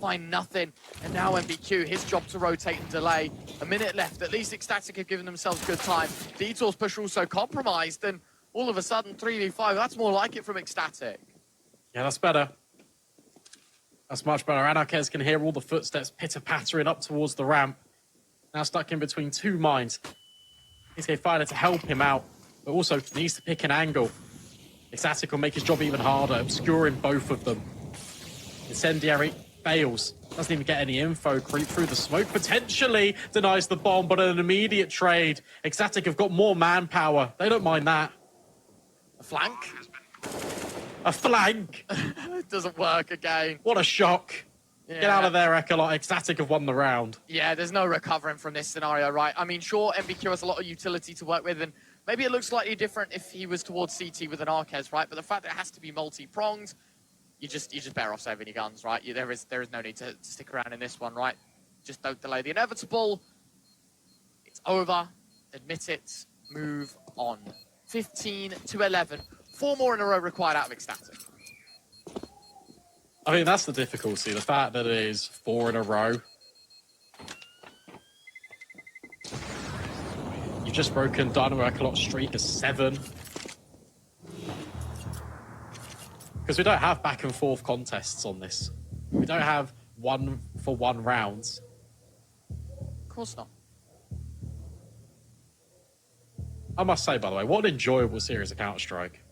find nothing. And now MBQ, his job to rotate and delay. A minute left. At least Ecstatic have given themselves good time. Detour's push also compromised, and all of a sudden 3v5. That's more like it from Ecstatic. Yeah, that's better. That's much better. Anarchez can hear all the footsteps pitter-pattering up towards the ramp. Now stuck in between two mines. He's going to find it to help him out, but also needs to pick an angle. Ecstatic will make his job even harder, obscuring both of them. Incendiary fails. Doesn't even get any info. Creep through the smoke. Potentially denies the bomb, but an immediate trade. Ecstatic have got more manpower. They don't mind that. A flank? A flank? It doesn't work again. What a shock. Yeah. Get out of there, Eclot. Ecstatic have won the round. Yeah, there's no recovering from this scenario, right? I mean, sure, MBQ has a lot of utility to work with, and maybe it looks slightly different if he was towards CT with an Arquez, right? But the fact that it has to be multi-pronged, you just better off saving your guns, right? There is no need to stick around in this one, right? Just don't delay the inevitable. It's over. Admit it. Move on. 15-11. 4 more in a row required out of Ecstatic. I mean, that's the difficulty. The fact that it is 4 in a row. You've just broken Dynamo Eclot's streak of 7. Because we don't have back and forth contests on this. We don't have 1-for-1 rounds. Of course not. I must say, by the way, what an enjoyable series of Counter-Strike.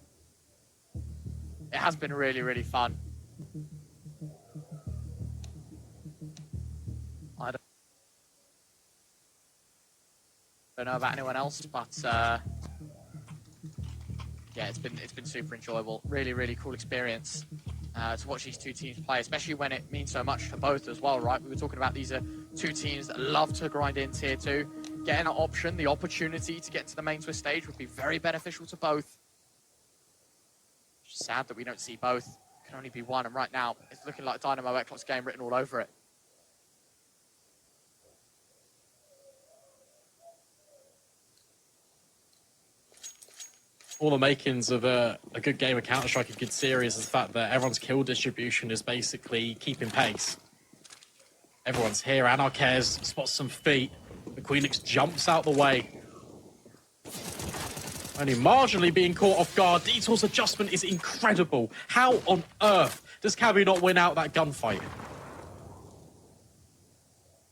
It has been really, really fun. I don't know about anyone else, but yeah, it's been super enjoyable. Really, really cool experience to watch these two teams play, especially when it means so much to both as well, right? We were talking about these are two teams that love to grind in tier 2. Getting an option, the opportunity to get to the main Swiss stage would be very beneficial to both. It's sad that we don't see both. It can only be one, and right now it's looking like Dynamo Eclot's game written all over it. All the makings of a good game of Counter-Strike, a good series, is the fact that everyone's kill distribution is basically keeping pace. Everyone's here. Anarchez spots some feet. The Queenix jumps out the way. Only marginally being caught off guard. Detour's adjustment is incredible. How on earth does Cabby not win out that gunfight?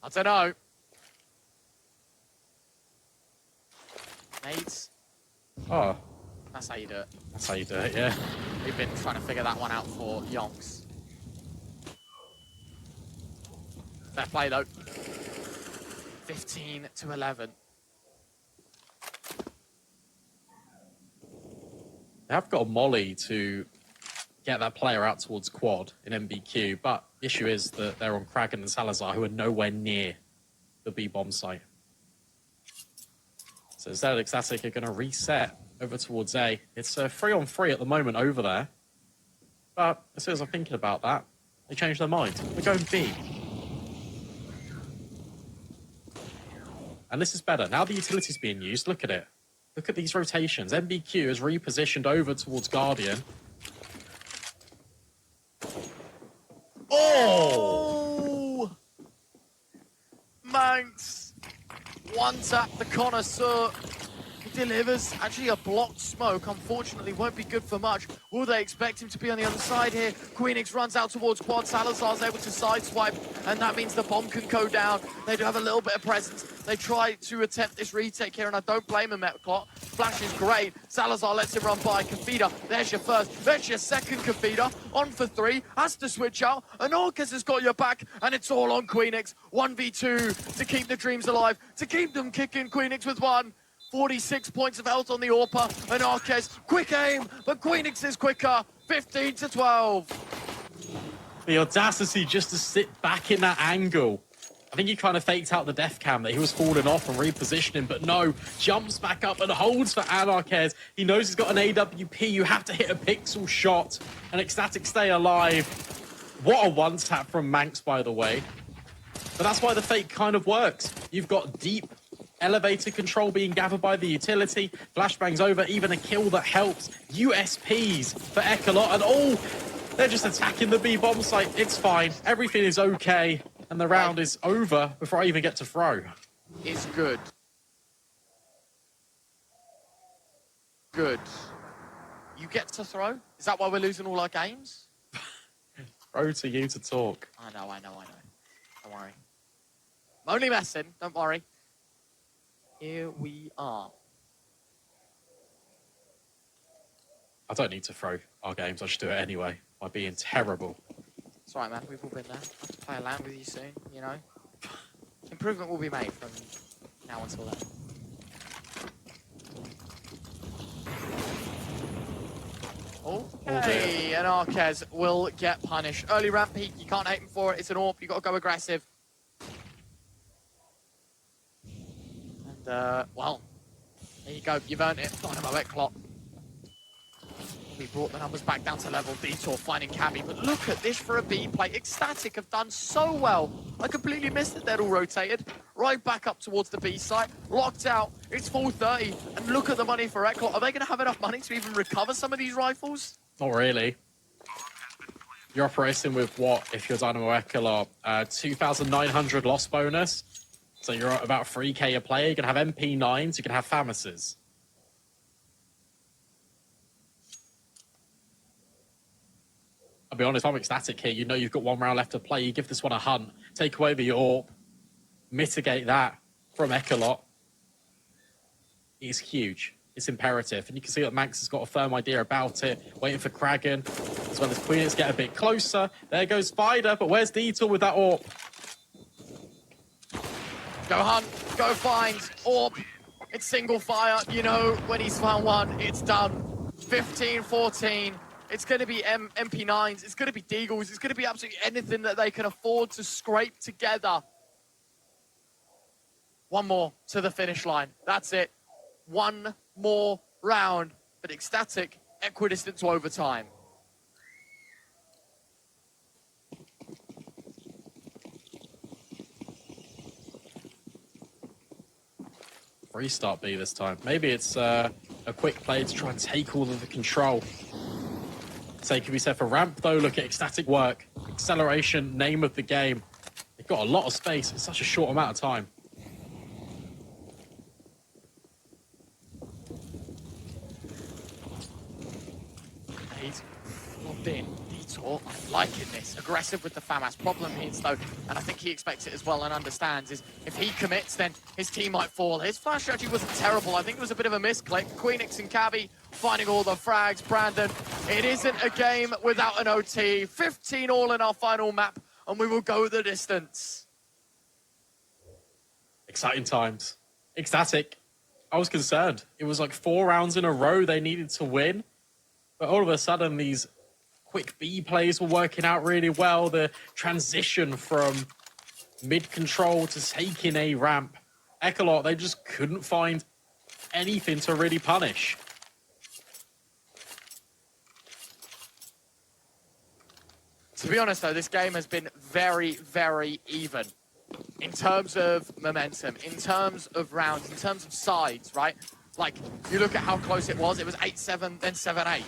I don't know. Nades. Oh. That's how you do it. That's how you do it, yeah. We've been trying to figure that one out for yonks. Fair play, though. 15-11. They have got a molly to get that player out towards quad in MBQ, but the issue is that they're on Kraken and Salazar, who are nowhere near the B-bomb site. So instead, Ecstatic are going to reset over towards A. It's 3-on-3 at the moment over there. But as soon as I'm thinking about that, they change their mind. They're going B. And this is better. Now the utility's being used, look at it. Look at these rotations. MBQ is repositioned over towards Guardian. Oh! Manx. One tap, the connoisseur. He delivers. Actually, a blocked smoke, unfortunately, won't be good for much. Will they expect him to be on the other side here? Queenix runs out towards quad. Salazar's able to sideswipe, and that means the bomb can go down. They do have a little bit of presence. They try to attempt this retake here, and I don't blame him, Eclot. Flash is great. Salazar lets him run by. Confida, there's your first. There's your second, Confida. On for 3. Has to switch out. And Orcus has got your back, and it's all on Queenix. 1v2 to keep the dreams alive, to keep them kicking. Queenix with 1. 46 points of health on the AWPer, and Arquez, quick aim, but Queenix is quicker, 15-12. The audacity just to sit back in that angle. I think he kind of faked out the death cam that he was falling off and repositioning, but no, jumps back up and holds for Anarchez. He knows he's got an AWP, you have to hit a pixel shot, and Ecstatic stay alive. What a one-tap from Manx, by the way. But that's why the fake kind of works. You've got deep elevator control being gathered by the utility. Flashbangs over, even a kill that helps. USPs for Eclot, and They're just attacking the B bomb site. It's fine. Everything is okay. And the round is over before I even get to throw. Is good. Good. You get to throw? Is that why we're losing all our games? Throw to you to talk. I know. Don't worry. I'm only messing, don't worry. Here we are. I don't need to throw our games. I just do it anyway by being terrible. It's all right, man. We've all been there. I'll have to play a LAN with you soon, you know. Improvement will be made from now until then. Okay, and Arquez will get punished. Early ramp peak, you can't hate him for it. It's an AWP, you got to go aggressive. And, well, there you go. You've earned it. Dynamo Eclot. We brought the numbers back down to level. Detour finding Cabby. But look at this for a B play. Ecstatic have done so well. I completely missed that they'd all rotated. Right back up towards the B site. Locked out. It's 4:30. And look at the money for Eclot. Are they going to have enough money to even recover some of these rifles? Not really. You're operating with what, if you're Dynamo Eclot? 2,900 loss bonus. So you're at about 3k a player. You can have MP9s. You can have FAMASs. I'll be honest, I'm ecstatic here. You know you've got one round left to play. You give this one a hunt. Take away the AWP. Mitigate that from Eclot. It's huge. It's imperative. And you can see that Manx has got a firm idea about it. Waiting for Kragan. As well as Queenix get a bit closer. There goes Spider. But where's Detour with that AWP? Go hunt. Go find. AWP. It's single fire. You know, when he's found one, it's done. 15-14. It's going to be MP9s. It's going to be Deagles. It's going to be absolutely anything that they can afford to scrape together. One more to the finish line. That's it. One more round. But Ecstatic, equidistant to overtime. Restart B this time. Maybe it's a quick play to try and take all of the control. Same can be said for ramp, though. Look at Ecstatic work. Acceleration, name of the game. They've got a lot of space in such a short amount of time. He's locked in. Detour, I'm liking this. Aggressive with the FAMAS. Problem is, though, and I think he expects it as well and understands, is if he commits, then his team might fall. His flash strategy wasn't terrible. I think it was a bit of a misclick. Queenix and Cabby finding all the frags. Brandon, it isn't a game without an OT. 15 all in our final map, and we will go the distance. Exciting times. Ecstatic. I was concerned. It was like 4 rounds in a row they needed to win. But all of a sudden, these quick B plays were working out really well. The transition from mid-control to taking a ramp. Eclot, they just couldn't find anything to really punish. To be honest, though, this game has been very, very even. In terms of momentum, in terms of rounds, in terms of sides, right? Like, you look at how close it was 8-7, then 7-8.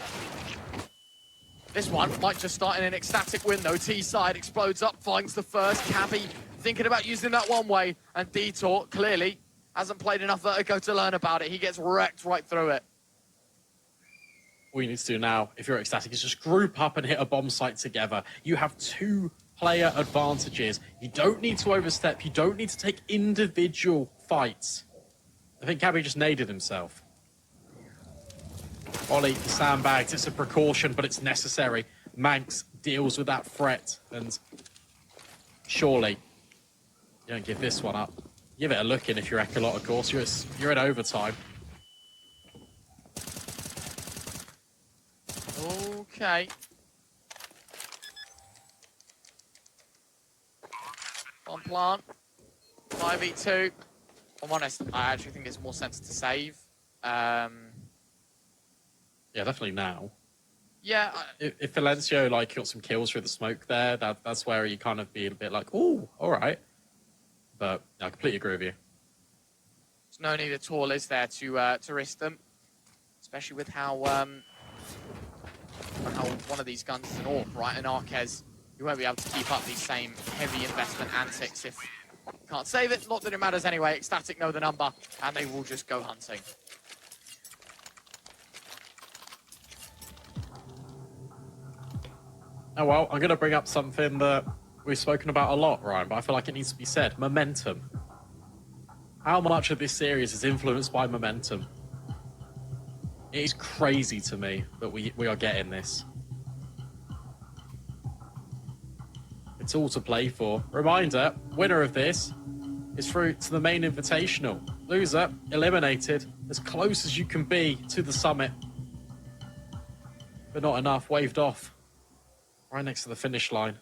This one might just start in an Ecstatic window. T side explodes up, finds the first. Cabby thinking about using that one way, and Detour clearly hasn't played enough Vertigo to learn about it. He gets wrecked right through it. All you need to do now, if you're Ecstatic, is just group up and hit a bomb site together. You have 2 player advantages. You don't need to overstep. You don't need to take individual fights. I think Cabby just naded himself. Ollie, the sandbags, it's a precaution, but it's necessary. Manx deals with that threat, and surely you don't give this one up. Give it a look in if you're Eclot, of course. You're in overtime. Okay. On plant. 5v2. I'm honest, I actually think it's more sense to save. Yeah, definitely now. Yeah. If Valencio like got some kills through the smoke there, that's where you kind of be a bit like, ooh, all right. But I completely agree with you. There's no need at all, is there, to risk them, especially with how one of these guns is an AWP, right? An Arquez, you won't be able to keep up these same heavy investment antics if you can't save it. Not that it matters anyway. Ecstatic know the number, and they will just go hunting. Oh, well, I'm going to bring up something that we've spoken about a lot, Ryan, but I feel like it needs to be said. Momentum. How much of this series is influenced by momentum? It is crazy to me that we are getting this. It's all to play for. Reminder, winner of this is through to the main invitational. Loser, eliminated, as close as you can be to the summit. But not enough, waved off. Right next to the finish line.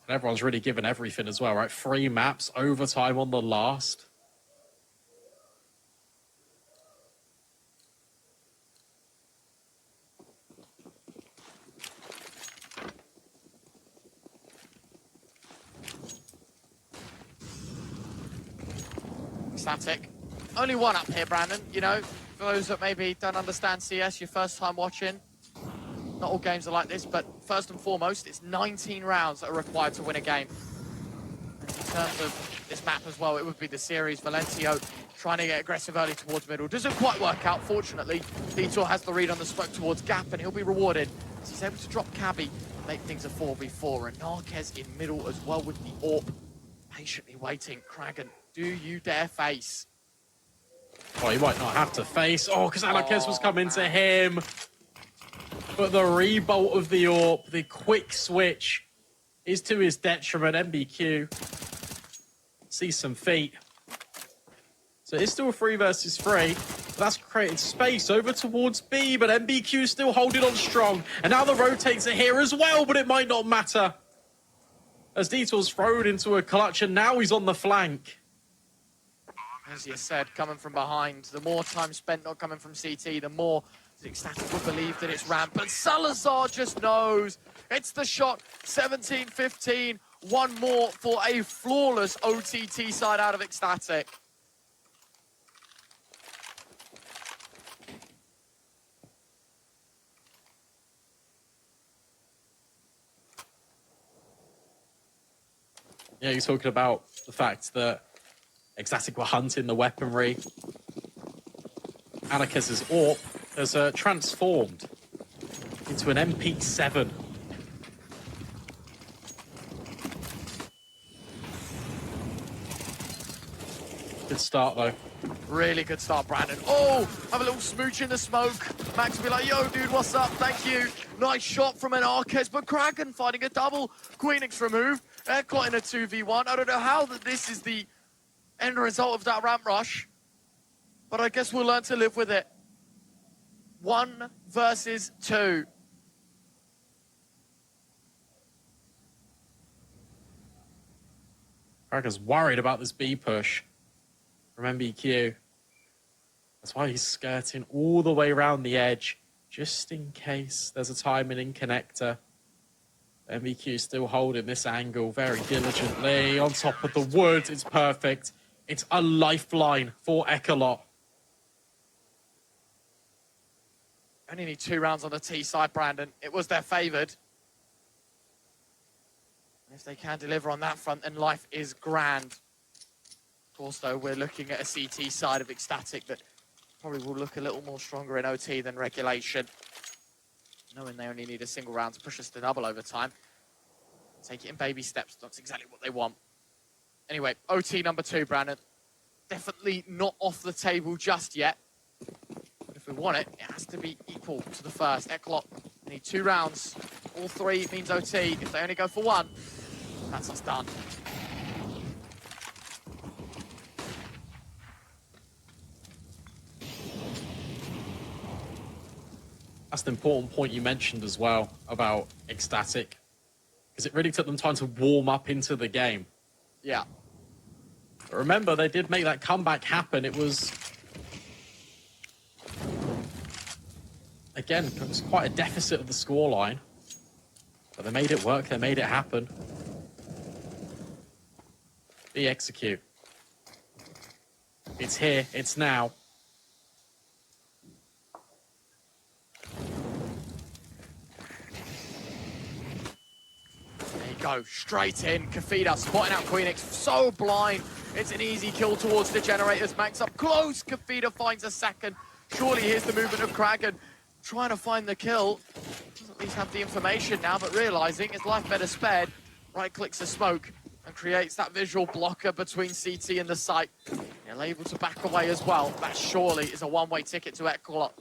And everyone's really given everything as well, right? 3 maps, overtime on the last. Ecstatic. Only one up here, Brandon. You know, for those that maybe don't understand CS, your first time watching, not all games are like this, but first and foremost, it's 19 rounds that are required to win a game. And in terms of this map as well, it would be the series. Valencio trying to get aggressive early towards middle. Doesn't quite work out, fortunately. Vitor has the read on the smoke towards Gap, and he'll be rewarded as he's able to drop Cabby, make things a 4v4. And Narquez in middle as well with the AWP. Patiently waiting. Kragan, do you dare face? Oh, he might not have to face. Oh, because Alakez was coming to him. But the rebolt of the AWP, the quick switch, is to his detriment. MBQ sees some feet. So it's still a 3 versus 3. That's created space over towards B, but MBQ still holding on strong. And now the rotates are here as well, but it might not matter. As Detour's thrown into a clutch, and now he's on the flank. As you said, coming from behind, the more time spent not coming from CT, the more Ecstatic will believe that it's ramp. But Salazar just knows. It's the shot, 17-15. One more for a flawless OTT side out of Ecstatic. Yeah, you're talking about the fact that Ecstatic were hunting the weaponry. Anakez's AWP has transformed into an MP7. Good start, though. Really good start, Brandon. Oh, have a little smooch in the smoke. Max will be like, yo, dude, what's up? Thank you. Nice shot from an Arquez, but Kraken fighting a double. Queenix removed. Eclot in a 2v1. I don't know how that this is the end result of that ramp rush, but I guess we'll learn to live with it. 1 versus 2. Kraken's worried about this B push from MBQ. That's why he's skirting all the way around the edge, just in case there's a timing in connector. MBQ still holding this angle very diligently on top of the wood. It's perfect. It's a lifeline for Eclot. Only need 2 rounds on the T side, Brandon. It was their favoured. If they can deliver on that front, then life is grand. Of course, though, we're looking at a CT side of Ecstatic that probably will look a little more stronger in OT than regulation. Knowing they only need a single round to push us to double overtime. Take it in baby steps. That's exactly what they want. Anyway, OT number 2, Brandon. Definitely not off the table just yet. But if we want it, it has to be equal to the first. Eclot need 2 rounds. All 3 means OT. If they only go for 1, that's us done. That's the important point you mentioned as well about Ecstatic, because it really took them time to warm up into the game. Yeah. But remember, they did make that comeback happen. It was, again, it was quite a deficit of the scoreline, but they made it work. They made it happen. Be execute. It's here. It's now. go straight in. Kafida spotting out Queenix, so blind. It's an easy kill towards the generators. Max up close. Kafida finds a second. Surely here's the movement of Kraken, trying to find the kill. Doesn't at least have the information now, but realizing his life better spared, right-clicks a smoke and creates that visual blocker between CT and the site. They're able to back away as well. That surely is a one-way ticket to Eclot,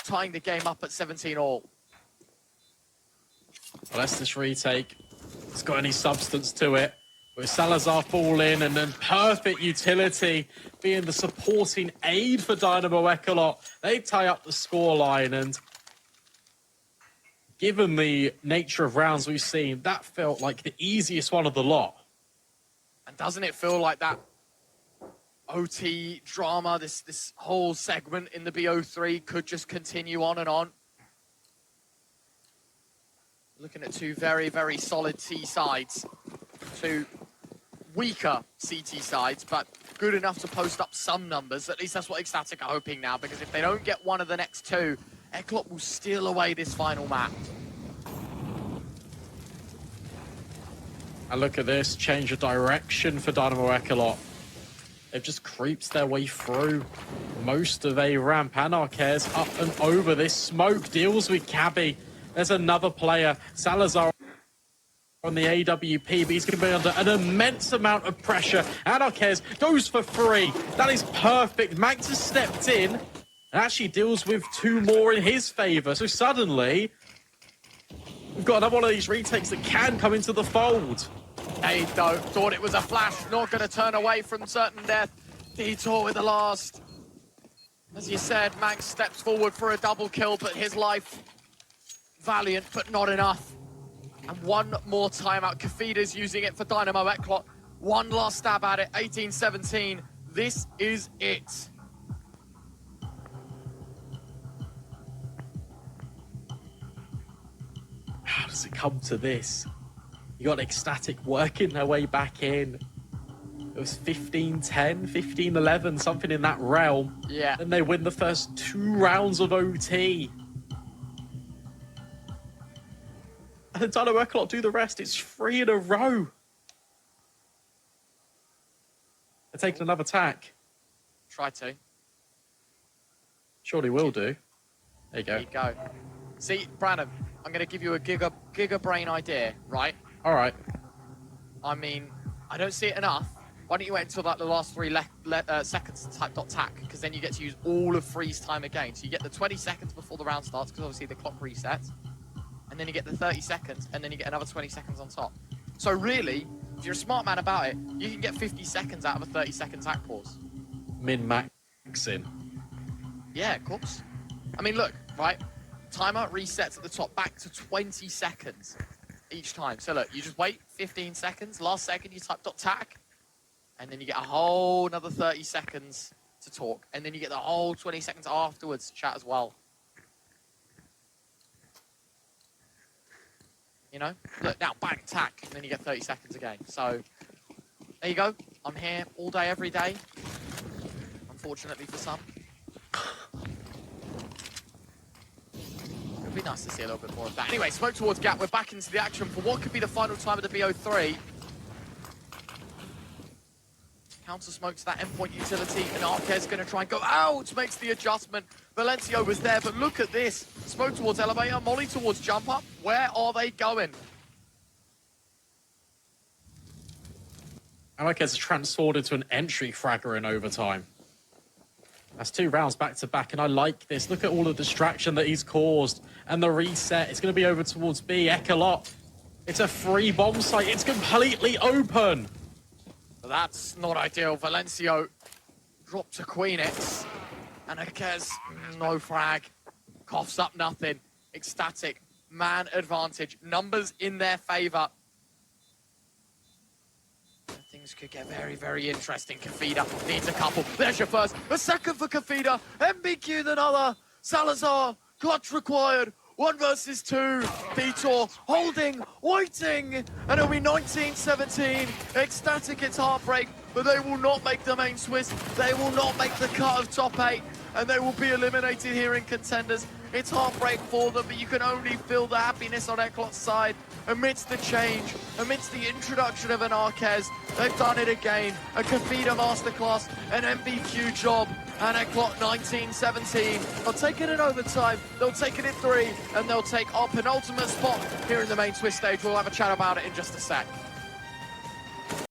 tying the game up at 17 all. Unless this retake has got any substance to it. With Salazar fall in and then perfect utility being the supporting aid for Dynamo Eclot. They tie up the scoreline, and given the nature of rounds we've seen, that felt like the easiest one of the lot. And doesn't it feel like that OT drama, this whole segment in the BO3 could just continue on and on? Looking at two very, very solid T sides. Two weaker CT sides, but good enough to post up some numbers. At least that's what Ecstatic are hoping now, because if they don't get one of the next two, Eclot will steal away this final map. And look at this, change of direction for Dynamo Eclot. They've just creeps their way through most of a ramp. And Arquez up and over this smoke, deals with Cabby. There's another player, Salazar, on the AWP, but he's going to be under an immense amount of pressure. And Arquez goes for free. That is perfect. Max has stepped in and actually deals with two more in his favor. So suddenly, we've got another one of these retakes that can come into the fold. They thought it was a flash, not going to turn away from certain death. Detour with the last. As you said, Max steps forward for a double kill, but his life, valiant, but not enough. And one more timeout. Kafida's using it for Dynamo Eclot. One last stab at it, 18-17. This is it. How does it come to this? You got Ecstatic working their way back in. It was 15-10, 15-11, something in that realm. Yeah. Then they win the first 2 rounds of OT. And then Dynamo Eclot do the rest. It's 3 in a row. They're taking another tack. Try to. Surely will do. There you go. There you go. See, Brandon, I'm going to give you a giga brain idea, right? All right. I mean, I don't see it enough. Why don't you wait until like the last 3 seconds to type .tac, because then you get to use all of freeze time again. So you get the 20 seconds before the round starts, because obviously the clock resets. And then you get the 30 seconds, and then you get another 20 seconds on top. So really, if you're a smart man about it, you can get 50 seconds out of a 30-second tac pause. Min-maxing. Yeah, of course. I mean, look, right? Timer resets at the top back to 20 seconds each time. So look, you just wait 15 seconds. Last second, you type .tac, and then you get a whole another 30 seconds to talk. And then you get the whole 20 seconds afterwards to chat as well. You know? Look, now bang, tac, and then you get 30 seconds again. So, there you go. I'm here all day, every day. Unfortunately for some. It would be nice to see a little bit more of that. Anyway, smoke towards Gap. We're back into the action for what could be the final time of the BO3. Counter smoke to that endpoint utility, and Arquez going to try and go out, makes the adjustment. Valencio was there, but look at this. Smoke towards elevator, molly towards jump up. Where are they going? Arquez has transformed into an entry fragger in overtime. That's 2 rounds back to back, and I like this. Look at all the distraction that he's caused. And the reset, it's going to be over towards B. Eclot. It's a free bomb site. It's completely open. That's not ideal. Valencio dropped to Queenix. And Arquez, no frag. Coughs up nothing. Ecstatic, man advantage. Numbers in their favor. Things could get very, very interesting. Kafida needs a couple. There's your first. A second for Kafida. MBQ another. Salazar, clutch required. 1 versus 2. Detour holding, waiting. And it'll be 19-17. Ecstatic, it's heartbreak, but they will not make the main Swiss. They will not make the cut of top 8. And they will be eliminated here in contenders. It's heartbreak for them, but you can only feel the happiness on Eclot's side amidst the change, amidst the introduction of an Arquez. They've done it again. A Kafida masterclass, an MBQ job, and Eclot 19-17. They'll take it in overtime, they'll take it in 3, and they'll take our penultimate spot here in the main Swiss stage. We'll have a chat about it in just a sec.